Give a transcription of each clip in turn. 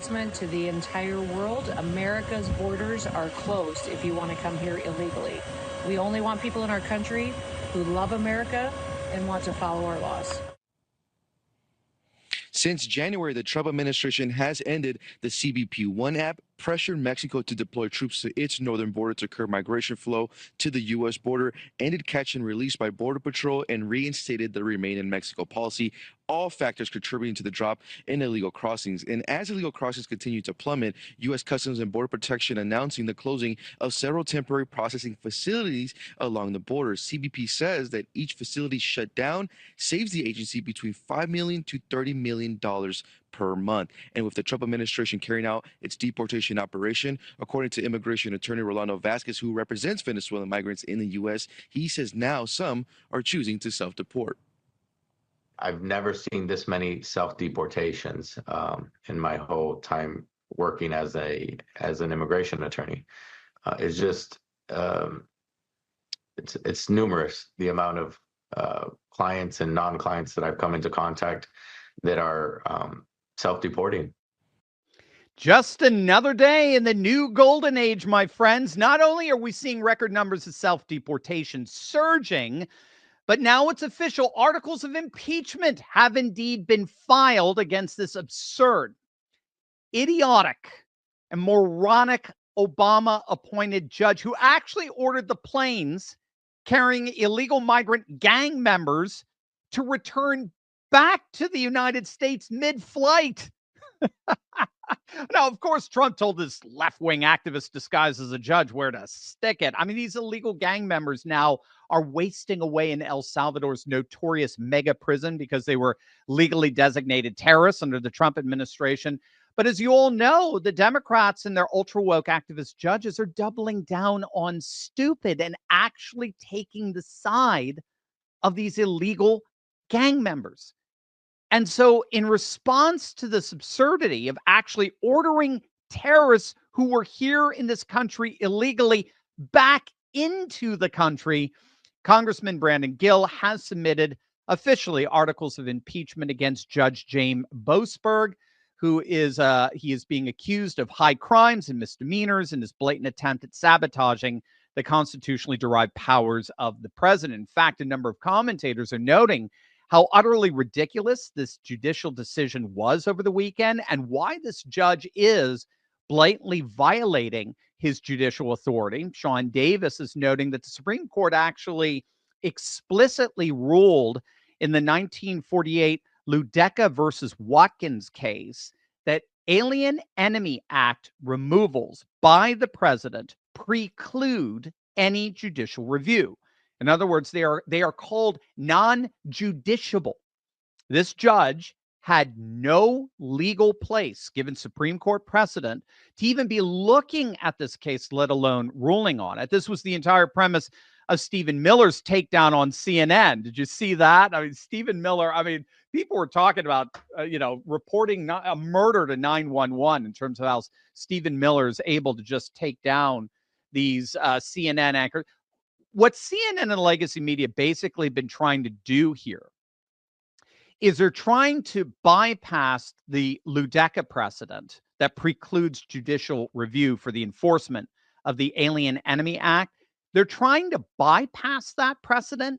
To the entire world, America's borders are closed if you want to come here illegally. We only want people in our country who love America and want to follow our laws. Since January, the Trump administration has ended the CBP-1 app, pressured Mexico to deploy troops to its northern border to curb migration flow to the U.S. border, ended catch and release by Border Patrol, and reinstated the Remain in Mexico policy, all factors contributing to the drop in illegal crossings. And as illegal crossings continue to plummet, U.S. Customs and Border Protection announcing the closing of several temporary processing facilities along the border. CBP says that each facility shut down saves the agency between $5 million to $30 million per month. And with the Trump administration carrying out its deportation operation, according to immigration attorney Rolando Vasquez, who represents Venezuelan migrants in the U.S., he says now some are choosing to self-deport. I've never seen this many self-deportations in my whole time working as an immigration attorney. It's just it's numerous, the amount of clients and non-clients that I've come into contact that are self-deporting. Just another day in the new golden age, my friends. Not only are we seeing record numbers of self-deportation surging, but now it's official. Articles of impeachment have indeed been filed against this absurd, idiotic, and moronic Obama-appointed judge who actually ordered the planes carrying illegal migrant gang members to return back to the United States mid-flight. Now, of course, Trump told this left-wing activist disguised as a judge where to stick it. I mean, these illegal gang members now are wasting away in El Salvador's notorious mega prison because they were legally designated terrorists under the Trump administration. But as you all know, the Democrats and their ultra-woke activist judges are doubling down on stupid and actually taking the side of these illegal gang members. And so in response to this absurdity of actually ordering terrorists who were here in this country illegally back into the country, Congressman Brandon Gill has submitted officially articles of impeachment against Judge James Boasberg, who is he is being accused of high crimes and misdemeanors in his blatant attempt at sabotaging the constitutionally derived powers of the president. In fact, a number of commentators are noting how utterly ridiculous this judicial decision was over the weekend and why this judge is blatantly violating his judicial authority. Sean Davis is noting that the Supreme Court actually explicitly ruled in the 1948 Ludeca versus Watkins case that Alien Enemy Act removals by the president preclude any judicial review. In other words, they are called non-judiciable. This judge had no legal place, given Supreme Court precedent, to even be looking at this case, let alone ruling on it. This was the entire premise of Stephen Miller's takedown on CNN. Did you see that? I mean, Stephen Miller, people were talking about, reporting a murder to 911 in terms of how Stephen Miller is able to just take down these CNN anchors. What CNN and legacy media basically been trying to do here is they're trying to bypass the Ludeca precedent that precludes judicial review for the enforcement of the Alien Enemy Act. They're trying to bypass that precedent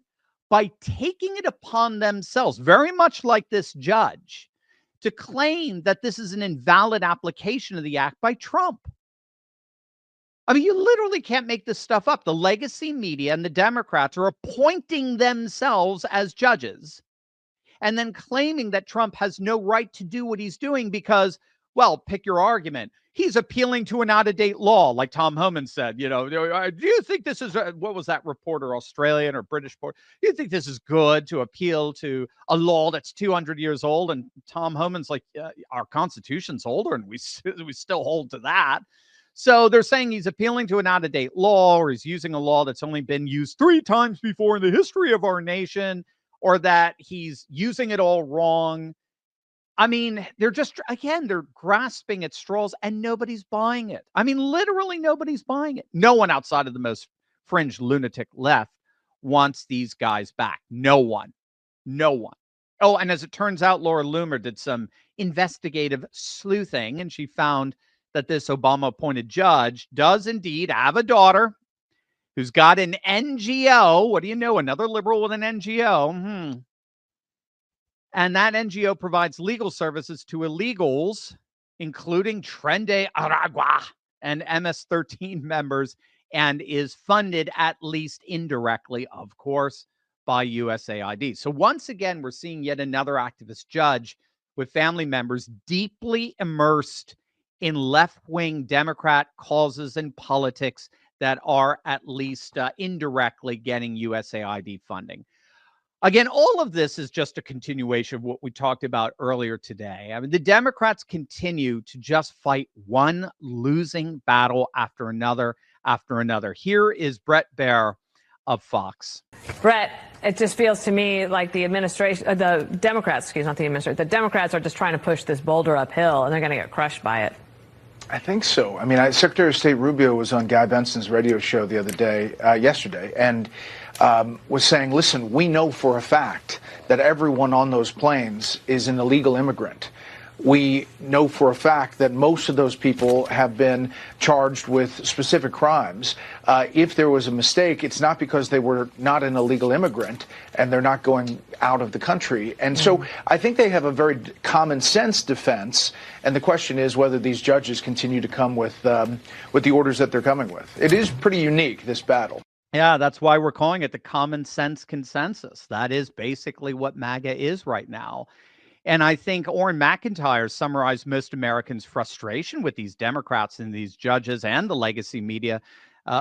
by taking it upon themselves, very much like this judge, to claim that this is an invalid application of the act by Trump. I mean, you literally can't make this stuff up. The legacy media and the Democrats are appointing themselves as judges and then claiming that Trump has no right to do what he's doing because, well, pick your argument. He's appealing to an out-of-date law, like Tom Homan said. Do you think this is, what was that reporter, Australian or British reporter? Do you think this is good to appeal to a law that's 200 years old? And Tom Homan's like, our Constitution's older and we still hold to that. So they're saying he's appealing to an out-of-date law, or he's using a law that's only been used 3 times before in the history of our nation, or that he's using it all wrong. I mean, they're just, again, they're grasping at straws and nobody's buying it. I mean, literally nobody's buying it. No one outside of the most fringe lunatic left wants these guys back. No one. Oh, and as it turns out, Laura Loomer did some investigative sleuthing, and she found that this Obama-appointed judge does indeed have a daughter who's got an NGO. What do you know? Another liberal with an NGO. And that NGO provides legal services to illegals, including Tren de Aragua and MS-13 members, and is funded at least indirectly, of course, by USAID. So once again, we're seeing yet another activist judge with family members deeply immersed in left-wing Democrat causes and politics that are at least indirectly getting USAID funding. Again, all of this is just a continuation of what we talked about earlier today. I mean, the Democrats continue to just fight one losing battle after another after another. Here is Brett Baer of Fox. Brett, it just feels to me like the administration, the Democrats, not the administration, the Democrats are just trying to push this boulder uphill, and they're going to get crushed by it. I think so. I mean, Secretary of State Rubio was on Guy Benson's radio show the other day, yesterday, and was saying, listen, we know for a fact that everyone on those planes is an illegal immigrant. We know for a fact that most of those people have been charged with specific crimes. If there was a mistake, it's not because they were not an illegal immigrant and they're not going out of the country. And so I think they have a very common sense defense. And the question is whether these judges continue to come with the orders that they're coming with. It is pretty unique, this battle. Yeah, that's why we're calling it the common sense consensus. That is basically what MAGA is right now. And I think Orrin McIntyre summarized most Americans' frustration with these Democrats and these judges and the legacy media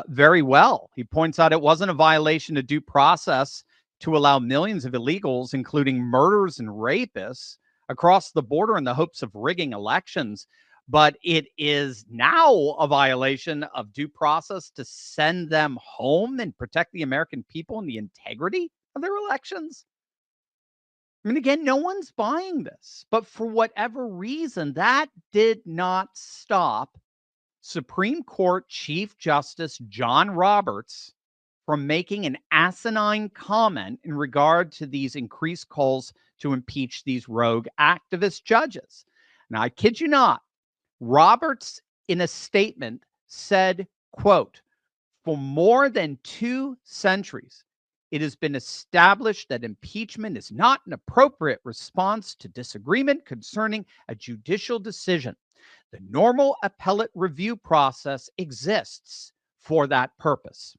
very well. He points out it wasn't a violation of due process to allow millions of illegals, including murderers and rapists, across the border in the hopes of rigging elections. But it is now a violation of due process to send them home and protect the American people and the integrity of their elections. I mean, again, no one's buying this, but for whatever reason, that did not stop Supreme Court Chief Justice John Roberts from making an asinine comment in regard to these increased calls to impeach these rogue activist judges. Now, I kid you not, Roberts, in a statement, said, quote, "For more than 2 centuries, it has been established that impeachment is not an appropriate response to disagreement concerning a judicial decision. The normal appellate review process exists for that purpose."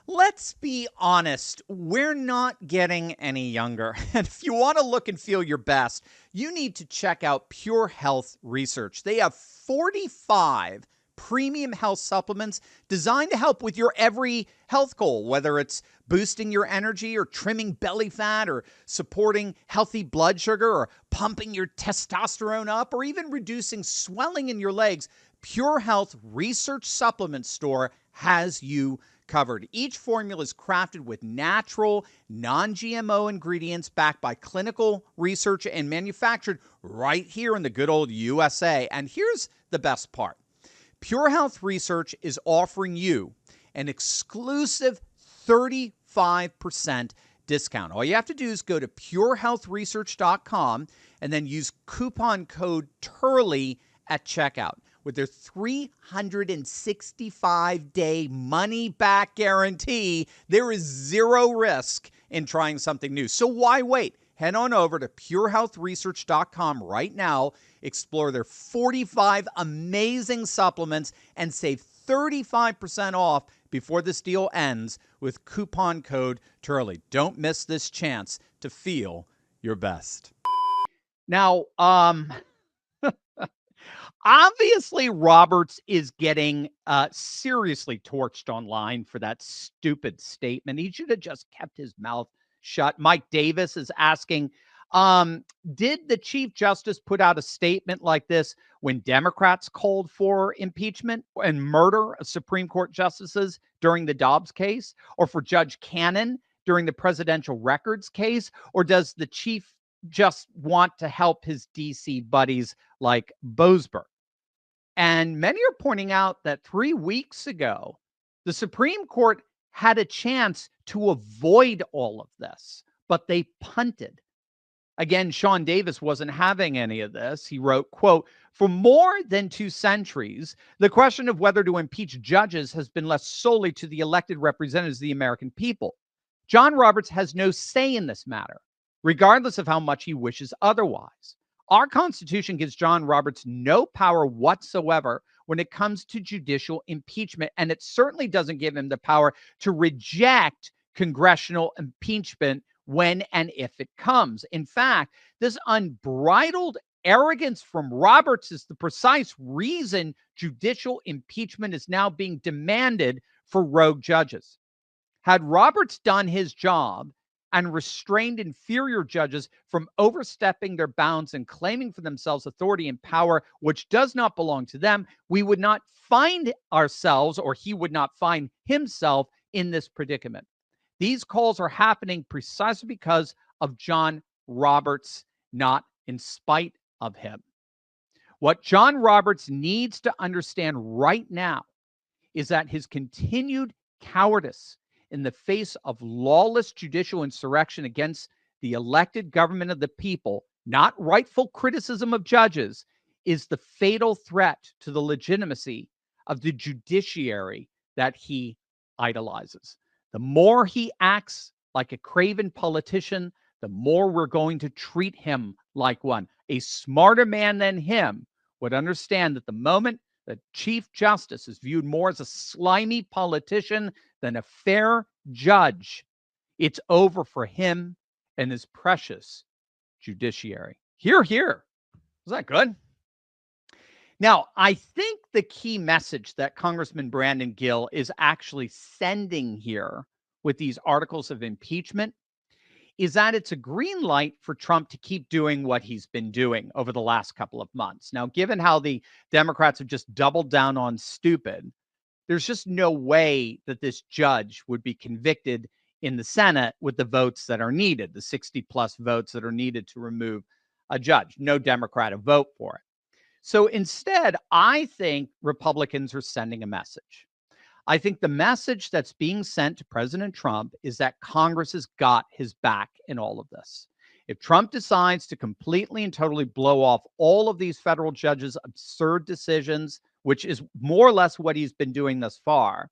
Let's be honest, we're not getting any younger. And if you want to look and feel your best, you need to check out Pure Health Research. They have 45 premium health supplements designed to help with your every health goal, whether it's boosting your energy or trimming belly fat or supporting healthy blood sugar or pumping your testosterone up or even reducing swelling in your legs. Pure Health Research Supplement Store has you covered. Each formula is crafted with natural, non-GMO ingredients backed by clinical research and manufactured right here in the good old USA. And here's the best part. Pure Health Research is offering you an exclusive 35% discount. All you have to do is go to purehealthresearch.com and then use coupon code Turley at checkout. With their 365-day money-back guarantee, there is zero risk in trying something new. So why wait? Head on over to purehealthresearch.com right now, explore their 45 amazing supplements, and save 35% off before this deal ends with coupon code Turley. Don't miss this chance to feel your best. Now, obviously, Roberts is getting seriously torched online for that stupid statement. He should have just kept his mouth shut. Mike Davis is asking, did the Chief Justice put out a statement like this when Democrats called for impeachment and murder of Supreme Court justices during the Dobbs case, or for Judge Cannon during the presidential records case? Or does the chief just want to help his DC buddies like Boasberg? And many are pointing out that 3 weeks ago, the Supreme Court had a chance to avoid all of this, but they punted. Again, Sean Davis wasn't having any of this. He wrote, quote, "For more than 2 centuries, the question of whether to impeach judges has been left solely to the elected representatives of the American people. John Roberts has no say in this matter, regardless of how much he wishes otherwise. Our Constitution gives John Roberts no power whatsoever when it comes to judicial impeachment, and it certainly doesn't give him the power to reject congressional impeachment when and if it comes. In fact, this unbridled arrogance from Roberts is the precise reason judicial impeachment is now being demanded for rogue judges. Had Roberts done his job and restrained inferior judges from overstepping their bounds and claiming for themselves authority and power which does not belong to them, we would not find ourselves, or he would not find himself, in this predicament. These calls are happening precisely because of John Roberts, not in spite of him. What John Roberts needs to understand right now is that his continued cowardice in the face of lawless judicial insurrection against the elected government of the people, not rightful criticism of judges, is the fatal threat to the legitimacy of the judiciary that he idolizes. The more he acts like a craven politician, the more we're going to treat him like one. A smarter man than him would understand that the moment the Chief Justice is viewed more as a slimy politician than a fair judge, it's over for him and his precious judiciary. Hear, hear. Was that good? Now, I think the key message that Congressman Brandon Gill is actually sending here with these articles of impeachment is that it's a green light for Trump to keep doing what he's been doing over the last couple of months. Now, given how the Democrats have just doubled down on stupid, there's just no way that this judge would be convicted in the Senate with the votes that are needed, the 60 plus votes that are needed to remove a judge. No Democrat will vote for it. So instead, I think Republicans are sending a message. I think the message that's being sent to President Trump is that Congress has got his back in all of this. If Trump decides to completely and totally blow off all of these federal judges' absurd decisions, which is more or less what he's been doing thus far,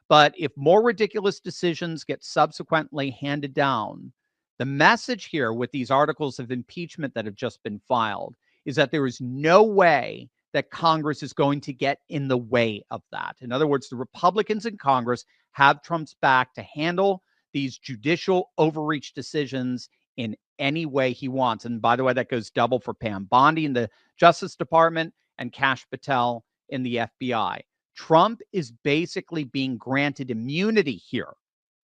but if more ridiculous decisions get subsequently handed down, the message here with these articles of impeachment that have just been filed is that there is no way that Congress is going to get in the way of that. In other words, the Republicans in Congress have Trump's back to handle these judicial overreach decisions in any way he wants. And by the way, that goes double for Pam Bondi in the Justice Department and Kash Patel in the FBI. Trump is basically being granted immunity here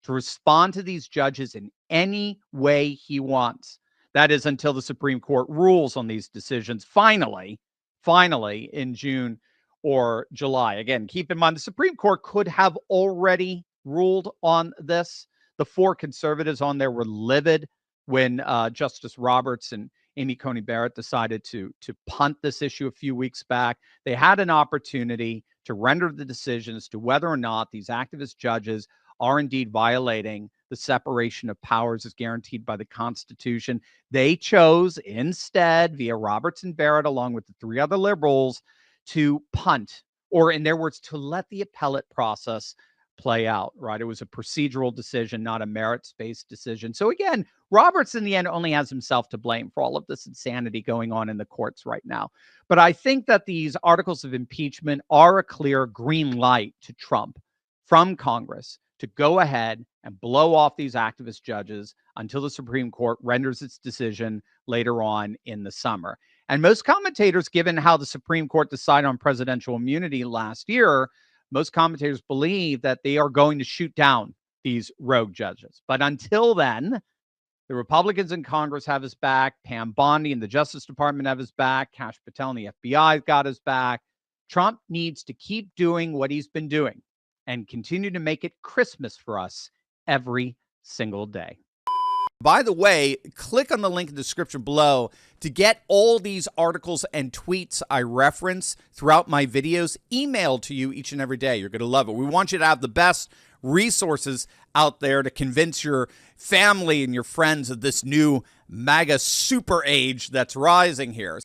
to respond to these judges in any way he wants. That is until the Supreme Court rules on these decisions finally in June or July. Again, keep in mind, the Supreme Court could have already ruled on this. The 4 conservatives on there were livid when Justice Roberts and Amy Coney Barrett decided to punt this issue a few weeks back. They had an opportunity to render the decision as to whether or not these activist judges are indeed violating the separation of powers as guaranteed by the Constitution. They chose instead, via Roberts and Barrett, along with the 3 other liberals, to punt, or in their words, to let the appellate process play out, right? It was a procedural decision, not a merits-based decision. So again, Roberts in the end only has himself to blame for all of this insanity going on in the courts right now. But I think that these articles of impeachment are a clear green light to Trump from Congress to go ahead and blow off these activist judges until the Supreme Court renders its decision later on in the summer. And most commentators, given how the Supreme Court decided on presidential immunity last year, most commentators believe that they are going to shoot down these rogue judges. But until then, the Republicans in Congress have his back. Pam Bondi in the Justice Department have his back. Kash Patel in the FBI got his back. Trump needs to keep doing what he's been doing and continue to make it Christmas for us every single day. By the way, click on the link in the description below to get all these articles and tweets I reference throughout my videos emailed to you each and every day. You're going to love it. We want you to have the best resources out there to convince your family and your friends of this new MAGA super age that's rising here.